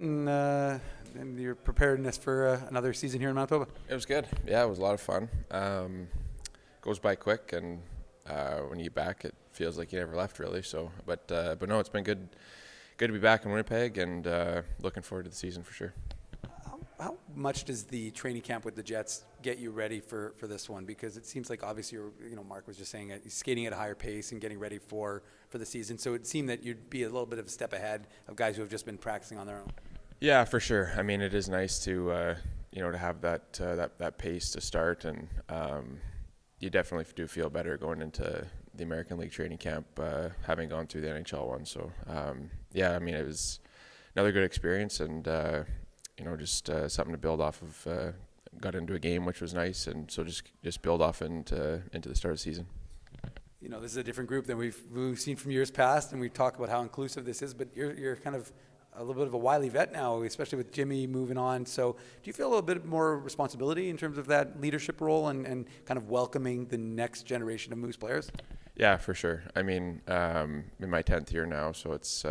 And your preparedness for another season here in Manitoba? It was good. Yeah, it was a lot of fun. Goes by quick, and when you get back, it feels like you never left, really. So, but no, it's been good to be back in Winnipeg, and looking forward to the season for sure. How much does the training camp with the Jets get you ready for this one? Because it seems like obviously Mark was just saying it, skating at a higher pace and getting ready for the season. So it seemed that you'd be a little bit of a step ahead of guys who have just been practicing on their own. Yeah, for sure. I mean, it is nice to to have that pace to start, and you definitely do feel better going into the American League training camp, having gone through the NHL one. So yeah, I mean, it was another good experience, and just something to build off of. Got into a game, which was nice, and so just build off into the start of the season. This is a different group than we've seen from years past, and we've talked about how inclusive this is. But you're kind of a little bit of a wily vet now, especially with Jimmy moving on. So do you feel a little bit more responsibility in terms of that leadership role and kind of welcoming the next generation of Moose players? Yeah, for sure. I mean, in my 10th year now, so it's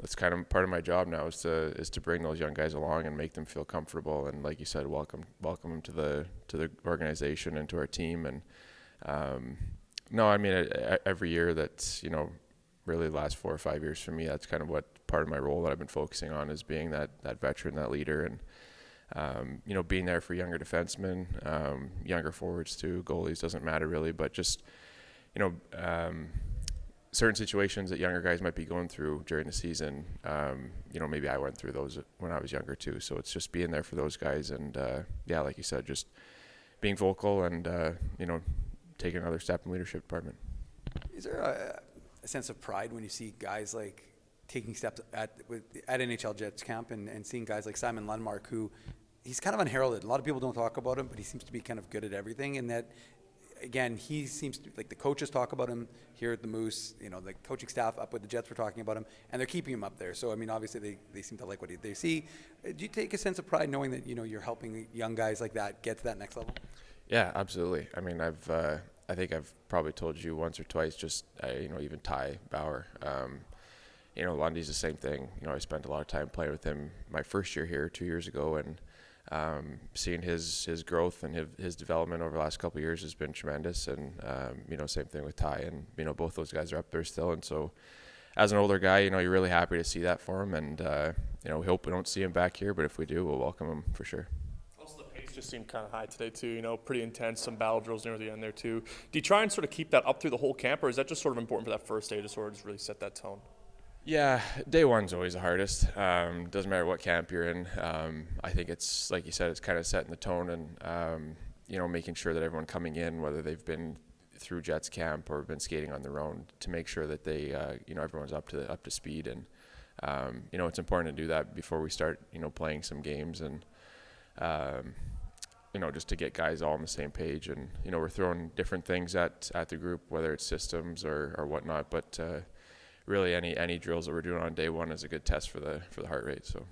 it's kind of part of my job now is to bring those young guys along and make them feel comfortable, and like you said, welcome them to the organization and to our team. And no, I mean, every year that's really the last 4 or 5 years for me, that's kind of what part of my role that I've been focusing on is being that veteran, that leader, and being there for younger defensemen, younger forwards too, goalies, doesn't matter really, but just certain situations that younger guys might be going through during the season, maybe I went through those when I was younger too. So it's just being there for those guys, and yeah, like you said, just being vocal and taking another step in leadership department. Is there a sense of pride when you see guys like taking steps at NHL Jets camp and seeing guys like Simon Lundmark, who he's kind of unheralded. A lot of people don't talk about him, but he seems to be kind of good at everything. And that, again, he seems to, like, the coaches talk about him here at the Moose. The coaching staff up with the Jets were talking about him, and they're keeping him up there. So, I mean, obviously they seem to like what they see. Do you take a sense of pride knowing that, you're helping young guys like that get to that next level? Yeah, absolutely. I mean, I think I've probably told you once or twice, just, even Ty Bauer, Lundy's the same thing. I spent a lot of time playing with him my first year here 2 years ago, and seeing his growth and his development over the last couple of years has been tremendous. And same thing with Ty, and both those guys are up there still. And so, as an older guy, you're really happy to see that for him. And we hope we don't see him back here, but if we do, we'll welcome him for sure. Also, the pace just seemed kind of high today too. Pretty intense. Some battle drills near the end there too. Do you try and sort of keep that up through the whole camp, or is that just sort of important for that first day to sort of just really set that tone? Yeah, day one's always the hardest. Doesn't matter what camp you're in. I think it's, like you said, it's kind of setting the tone and, making sure that everyone coming in, whether they've been through Jets camp or been skating on their own, to make sure that they, everyone's up to speed. And, it's important to do that before we start, playing some games, and, just to get guys all on the same page. And, we're throwing different things at the group, whether it's systems or whatnot, but really any drills that we're doing on day one is a good test for the heart rate. So